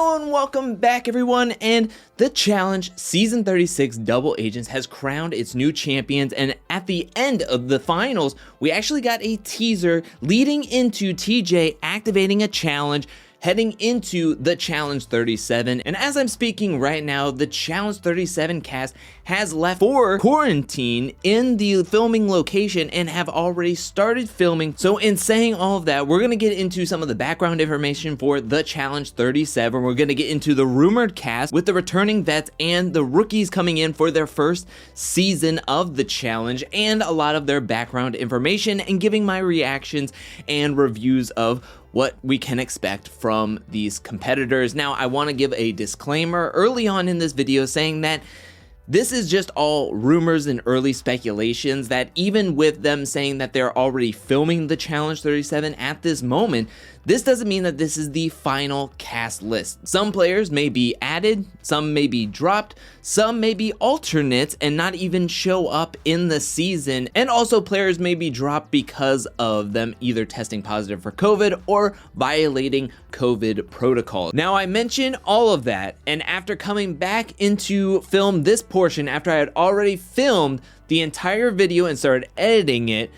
Hello and welcome back everyone, and the Challenge Season 36 Double Agents has crowned its new champions, and at the end of the finals, we actually got a teaser leading into TJ activating a challenge heading into the Challenge 37. And as I'm speaking right now, the Challenge 37 cast has left for quarantine in the filming location and have already started filming. So in saying all of that, we're gonna get into some of the background information for the Challenge 37. We're gonna get into the rumored cast with the returning vets and the rookies coming in for their first season of the challenge, and a lot of their background information, and giving my reactions and reviews of what we can expect from these competitors. Now, I want to give a disclaimer early on in this video saying that this is just all rumors and early speculations, that even with them saying that they're already filming the Challenge 37 at this moment, this doesn't mean that this is the final cast list. Some players may be added, some may be dropped, some may be alternates and not even show up in the season, and also players may be dropped because of them either testing positive for COVID or violating COVID protocol. Now, I mentioned all of that, and after coming back into film this portion, after I had already filmed the entire video and started editing it,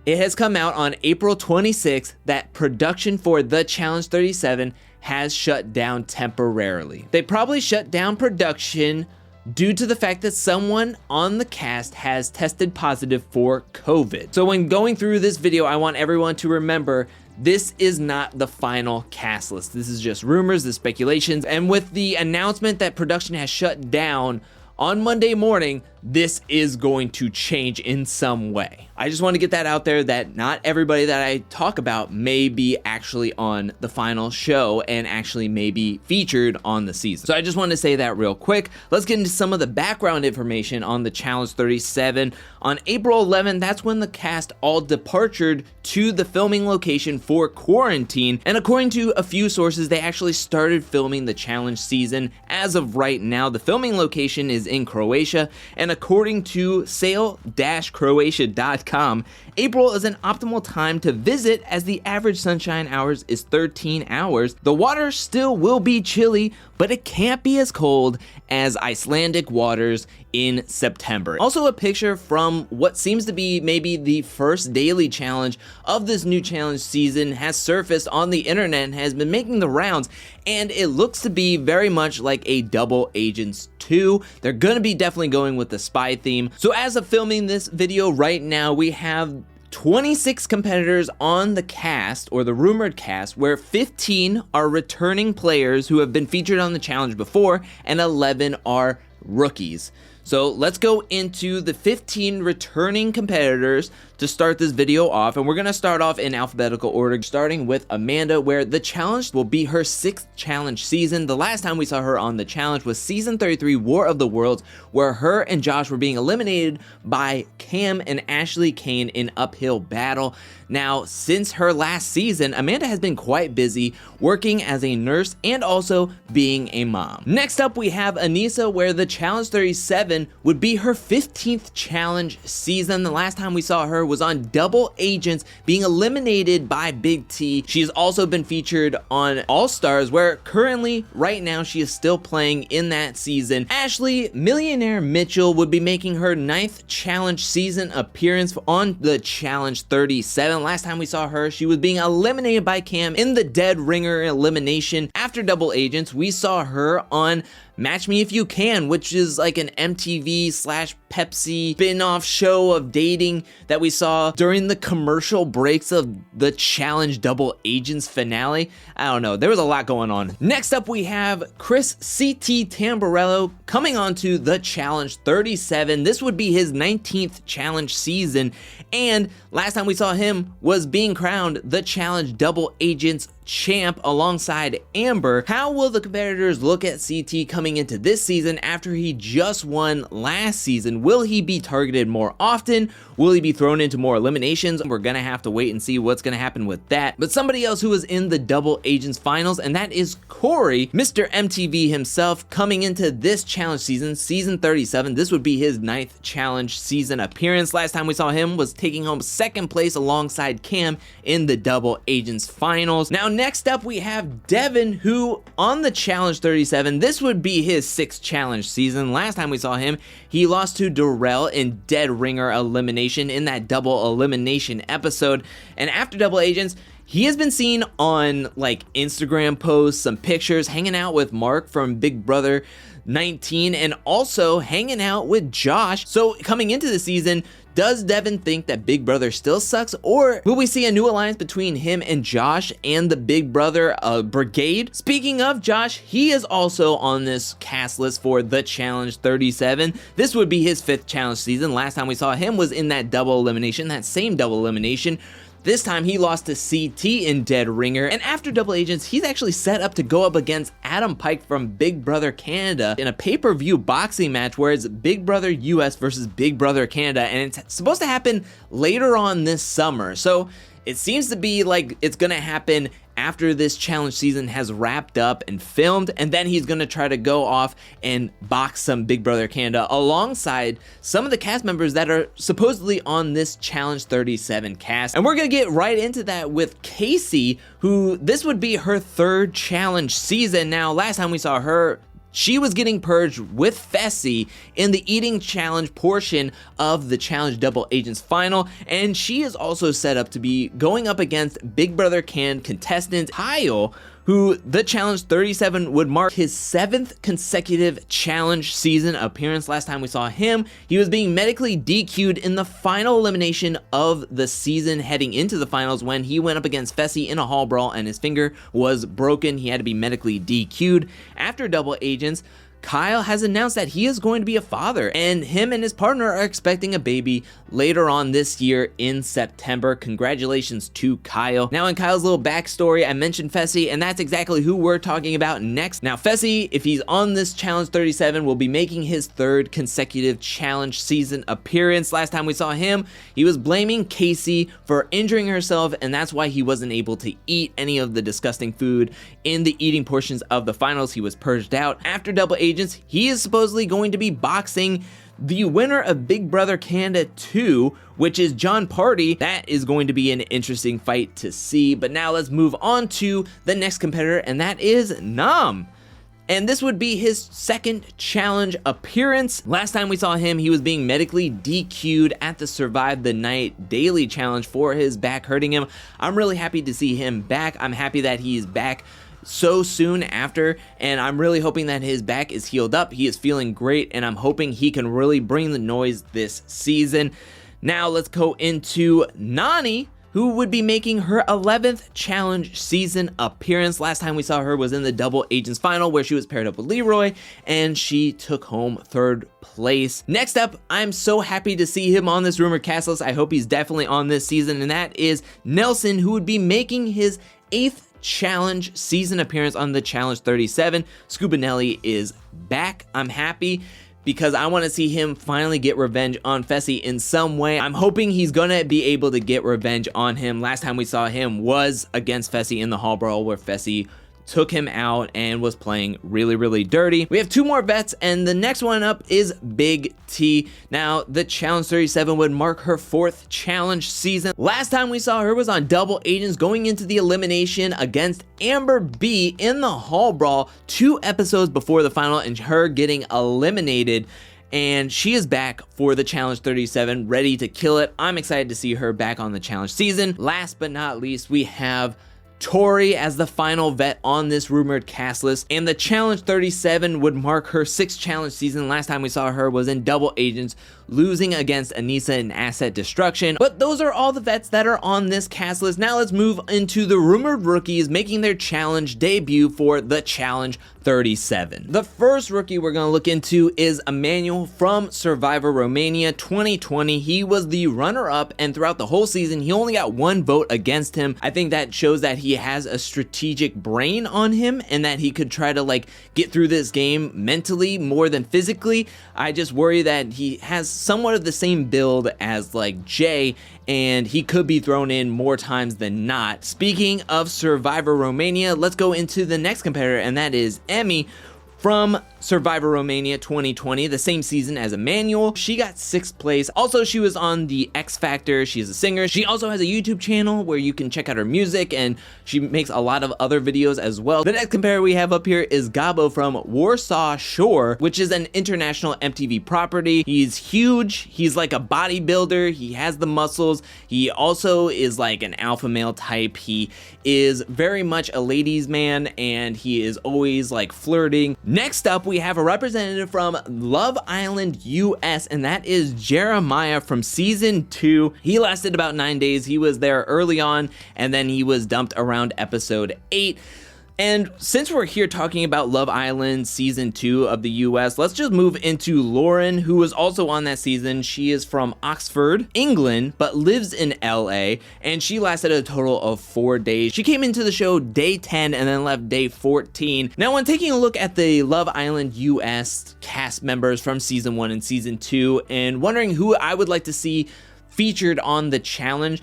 it has come out on April 26th that production for the Challenge 37 has shut down temporarily. They probably shut down production due to the fact that someone on the cast has tested positive for COVID. So when going through this video, I want everyone to remember this is not the final cast list. This is just rumors, the speculations, and with the announcement that production has shut down on Monday morning, this is going to change in some way. I just want to get that out there, that not everybody that I talk about may be actually on the final show and actually may be featured on the season. So I just want to say that real quick. Let's get into some of the background information on the Challenge 37. On April 11th, that's when the cast all departed to the filming location for quarantine. And according to a few sources, they actually started filming the challenge season. As of right now, the filming location is in Croatia, and according to sail-croatia.com, April is an optimal time to visit as the average sunshine hours is 13 hours. The water still will be chilly, but it can't be as cold as Icelandic waters in September. Also, a picture from what seems to be maybe the first daily challenge of this new challenge season has surfaced on the internet and has been making the rounds, and it looks to be very much like a Double Agents 2. They're gonna be definitely going with the spy theme. So as of filming this video right now, we have 26 competitors on the cast, or the rumored cast, where 15 are returning players who have been featured on the challenge before, and 11 are rookies. So let's go into the 15 returning competitors to start this video off, and we're gonna start off in alphabetical order, starting with Amanda, where the challenge will be her 6th challenge season. The last time we saw her on the challenge was season 33 War of the Worlds, where her and Josh were being eliminated by Cam and Ashley Kane in uphill battle. Now, since her last season, Amanda has been quite busy working as a nurse and also being a mom. Next up, we have Anissa, where the Challenge 37 would be her 15th challenge season. The last time we saw her was on Double Agents, being eliminated by Big T. She's also been featured on All Stars, where currently, right now, she is still playing in that season. Ashley Millionaire Mitchell would be making her 9th challenge season appearance on the Challenge 37. Last time we saw her, she was being eliminated by Cam in the Dead Ringer elimination. After Double Agents, we saw her on Match Me If You Can, which is like an MTV/Pepsi spin-off show of dating that we saw during the commercial breaks of the Challenge Double Agents finale. I don't know, there was a lot going on. Next up, we have Chris CT Tamburello coming onto the Challenge 37. This would be his 19th challenge season, and last time we saw him was being crowned the Challenge Double Agents champ alongside Amber. How will the competitors look at CT coming into this season after he just won last season season? Will he be targeted more often? Will he be thrown into more eliminations? We're gonna have to wait and see what's gonna happen with that. But somebody else who was in the Double Agents finals, and that is Corey, Mr. MTV himself, coming into this challenge season, season 37. This would be his 9th challenge season appearance. Last time we saw him was taking home 2nd place alongside Cam in the Double Agents finals. Now next up we have Devin, who on the challenge 37, this would be his 6th challenge season. Last time we saw him, he lost to Darrell in Dead Ringer elimination in that double elimination episode. And after Double Agents, he has been seen on like Instagram posts, some pictures, hanging out with Mark from Big Brother 19 and also hanging out with Josh. So coming into the season, does Devin think that Big Brother still sucks, or will we see a new alliance between him and Josh and the Big Brother brigade? Speaking of Josh, he is also on this cast list for the Challenge 37. This would be his 5th challenge season. Last time we saw him was in that double elimination, that same double elimination. This time he lost to CT in Dead Ringer, and after Double Agents, he's actually set up to go up against Adam Pike from Big Brother Canada in a pay-per-view boxing match where it's Big Brother US versus Big Brother Canada, and it's supposed to happen later on this summer. So it seems to be like it's gonna happen after this challenge season has wrapped up and filmed, and then he's gonna try to go off and box some Big Brother Canada alongside some of the cast members that are supposedly on this Challenge 37 cast. And we're gonna get right into that with Casey, who this would be her 3rd challenge season. Now, last time we saw her, she was getting purged with Fessy in the eating challenge portion of the Challenge Double Agents final, and she is also set up to be going up against Big Brother Can contestant Kyle, who the Challenge 37 would mark his 7th consecutive challenge season appearance. Last time we saw him, he was being medically DQ'd in the final elimination of the season heading into the finals when he went up against Fessy in a hall brawl and his finger was broken. He had to be medically DQ'd. After Double Agents, Kyle has announced that he is going to be a father, and him and his partner are expecting a baby later on this year in September. Congratulations to Kyle. Now, in Kyle's little backstory, I mentioned Fessy, and that's exactly who we're talking about next. Now, Fessy, if he's on this Challenge 37, will be making his 3rd consecutive challenge season appearance. Last time we saw him, he was blaming Casey for injuring herself, and that's why he wasn't able to eat any of the disgusting food in the eating portions of the finals. He was purged out. After Double Agents, he is supposedly going to be boxing the winner of Big Brother Canada 2, which is John Party. That is going to be an interesting fight to see. But now let's move on to the next competitor, and that is Nam. And this would be his 2nd challenge appearance. Last time we saw him, he was being medically DQ'd at the Survive the Night daily challenge for his back hurting him. I'm really happy to see him back. I'm happy that he's back so soon after, and I'm really hoping that his back is healed up. He is feeling great, and I'm hoping he can really bring the noise this season. Now let's go into Nany, who would be making her 11th challenge season appearance. Last time we saw her was in the Double Agents final, where she was paired up with Leroy, and she took home 3rd place. Next up, I'm so happy to see him on this rumored cast list. I hope he's definitely on this season, and that is Nelson, who would be making his 8th challenge season appearance on the Challenge 37. Scuba Nelly is back. I'm happy because I want to see him finally get revenge on Fessy in some way. I'm hoping he's gonna be able to get revenge on him. Last time we saw him was against Fessy in the hall brawl, where Fessy took him out and was playing really, really dirty. We have 2 more vets, and the next one up is Big T. Now, the Challenge 37 would mark her 4th challenge season. Last time we saw her was on Double Agents, going into the elimination against Amber B in the hall brawl 2 episodes before the final, and her getting eliminated. And she is back for the Challenge 37, ready to kill it. I'm excited to see her back on the challenge season. Last but not least, we have Tori as the final vet on this rumored cast list, and the Challenge 37 would mark her 6th challenge season. Last time we saw her was in Double Agents, losing against Anissa in Asset Destruction. But those are all the vets that are on this cast list. Now let's move into the rumored rookies making their challenge debut for the Challenge 37. The first rookie we're going to look into is Emmanuel from Survivor Romania 2020. He was the runner-up, and throughout the whole season, he only got 1 vote against him. I think that shows that he has a strategic brain on him, and that he could try to get through this game mentally more than physically. I just worry that he has somewhat of the same build as like Jay, and he could be thrown in more times than not. Speaking of Survivor Romania, let's go into the next competitor, and that is Emmy from Survivor Romania 2020, the same season as Emmanuel. She got 6th place. Also, she was on the X Factor. She's a singer. She also has a YouTube channel where you can check out her music, and she makes a lot of other videos as well. The next competitor we have up here is Gabo from Warsaw Shore, which is an international MTV property. He's huge. He's like a bodybuilder. He has the muscles. He also is like an alpha male type. He is very much a ladies' man, and he is always like flirting. Next up, we have a representative from Love Island US, and that is Jeremiah from season 2. He lasted about 9 days. He was there early on, and then he was dumped around episode 8. And since we're here talking about Love Island season 2 of the US, let's just move into Lauren, who was also on that season. She is from Oxford, England, but lives in LA, and she lasted a total of 4 days. She came into the show day 10 and then left day 14. Now, when taking a look at the Love Island US cast members from season 1 and season 2, and wondering who I would like to see featured on the challenge,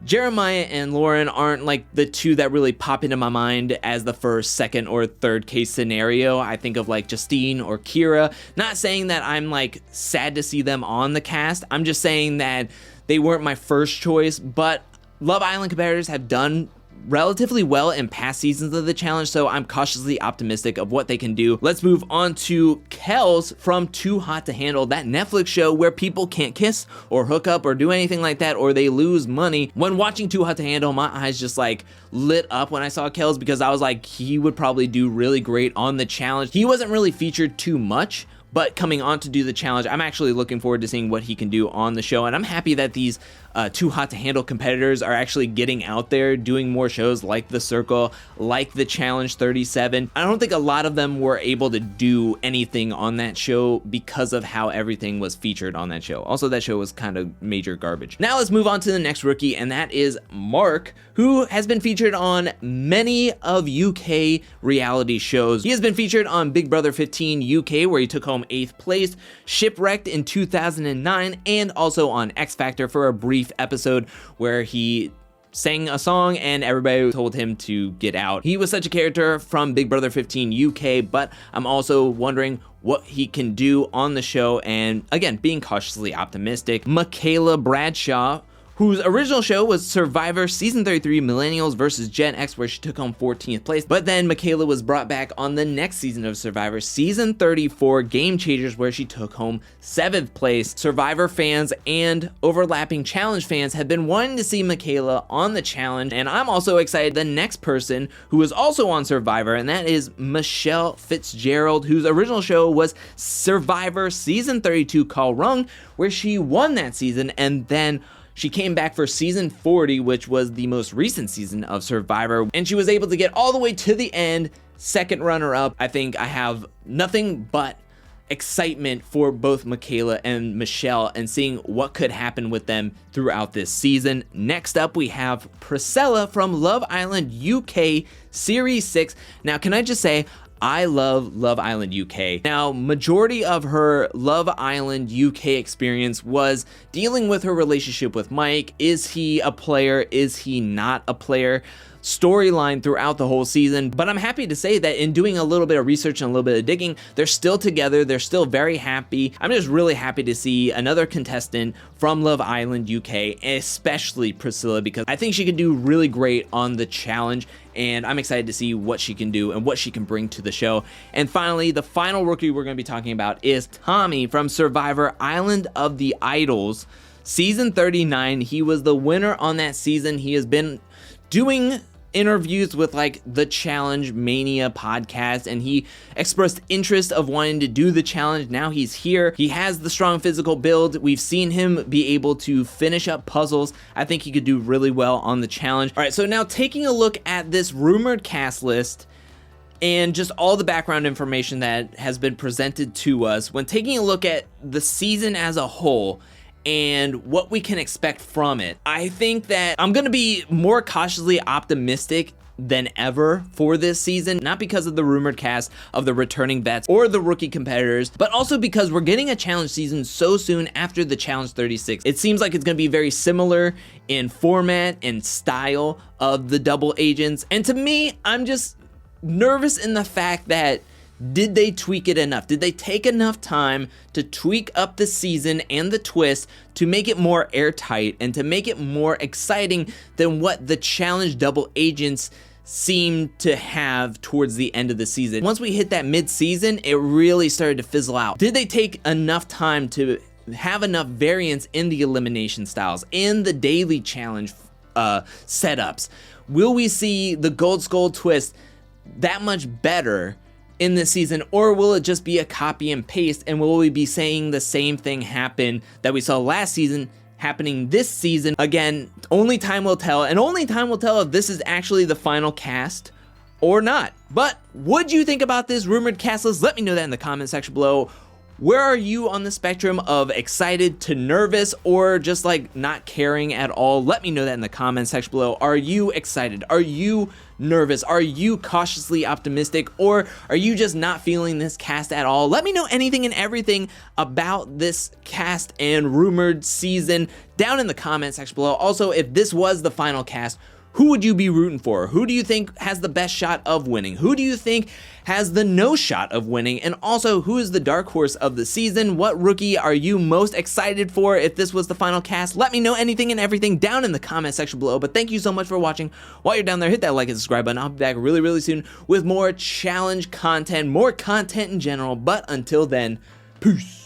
Jeremiah and Lauren aren't like the two that really pop into my mind as the first, second, or third case scenario. I think of like Justine or Kira. Not saying that I'm like sad to see them on the cast. I'm just saying that they weren't my first choice, but Love Island competitors have done relatively well in past seasons of the challenge, so I'm cautiously optimistic of what they can do. Let's move on to Kels from Too Hot to Handle, that Netflix show where people can't kiss or hook up or do anything like that, or they lose money. When watching Too Hot to Handle, my eyes just like lit up when I saw Kels, because I was like, he would probably do really great on the challenge. He wasn't really featured too much, but coming on to do the challenge, I'm actually looking forward to seeing what he can do on the show, and I'm happy that these Too Hot to Handle competitors are actually getting out there, doing more shows like The Circle, like The Challenge 37. I don't think a lot of them were able to do anything on that show because of how everything was featured on that show. Also, that show was kind of major garbage. Now let's move on to the next rookie, and that is Mark, who has been featured on many of UK reality shows. He has been featured on Big Brother 15 UK, where he took home 8th place, Shipwrecked in 2009, and also on X Factor for a brief episode where he sang a song and everybody told him to get out. He was such a character from Big Brother 15 UK, but I'm also wondering what he can do on the show, and again, being cautiously optimistic. Michaela Bradshaw, whose original show was Survivor Season 33 Millennials vs. Gen X, where she took home 14th place. But then Michaela was brought back on the next season of Survivor, Season 34 Game Changers, where she took home 7th place. Survivor fans and overlapping challenge fans have been wanting to see Michaela on the challenge, and I'm also excited the next person who is also on Survivor, and that is Michelle Fitzgerald, whose original show was Survivor Season 32 Call Rung, where she won that season, and then she came back for season 40, which was the most recent season of Survivor, and she was able to get all the way to the end, second runner-up. I think I have nothing but excitement for both Michaela and Michelle and seeing what could happen with them throughout this season. Next up, we have Priscilla from Love Island UK Series 6. Now, can I just say, I love Love Island UK. Now, majority of her Love Island UK experience was dealing with her relationship with Mike. Is he a player? Is he not a player? Storyline throughout the whole season, but I'm happy to say that in doing a little bit of research and a little bit of digging, they're still together, they're still very happy. I'm just really happy to see another contestant from Love Island UK, especially Priscilla, because I think she could do really great on the challenge, and I'm excited to see what she can do and what she can bring to the show. And finally, the final rookie we're going to be talking about is Tommy from Survivor Island of the Idols, Season 39. He was the winner on that season. He has been doing interviews with like the Challenge Mania podcast, and he expressed interest of wanting to do the challenge. Now he's here. He has the strong physical build. We've seen him be able to finish up puzzles. I think he could do really well on the challenge. All right, so now taking a look at this rumored cast list and just all the background information that has been presented to us, when taking a look at the season as a whole and what we can expect from it, I think that I'm going to be more cautiously optimistic than ever for this season, not because of the rumored cast of the returning vets or the rookie competitors, but also because we're getting a challenge season so soon after the Challenge 36. It seems like it's going to be very similar in format and style of the double agents, and to me, I'm just nervous in the fact that did they tweak it enough? Did they take enough time to tweak up the season and the twist to make it more airtight and to make it more exciting than what the challenge double agents seem to have towards the end of the season? Once we hit that mid-season, it really started to fizzle out. Did they take enough time to have enough variance in the elimination styles, in the daily challenge setups? Will we see the Gold Skull twist that much better in this season, or will it just be a copy and paste, and will we be saying the same thing happen that we saw last season happening this season? Again, only time will tell, and only time will tell if this is actually the final cast or not. But what do you think about this rumored cast list? Let me know that in the comment section below. Where are you on the spectrum of excited to nervous, or just like not caring at all? Let me know that in the comment section below. Are you excited? Are you nervous? Are you cautiously optimistic, or are you just not feeling this cast at all? Let me know anything and everything about this cast and rumored season down in the comment section below. Also, if this was the final cast, who would you be rooting for? Who do you think has the best shot of winning? Who do you think has the no shot of winning? And also, who is the dark horse of the season? What rookie are you most excited for if this was the final cast? Let me know anything and everything down in the comment section below. But thank you so much for watching. While you're down there, hit that like and subscribe button. I'll be back really, really soon with more challenge content, more content in general. But until then, peace.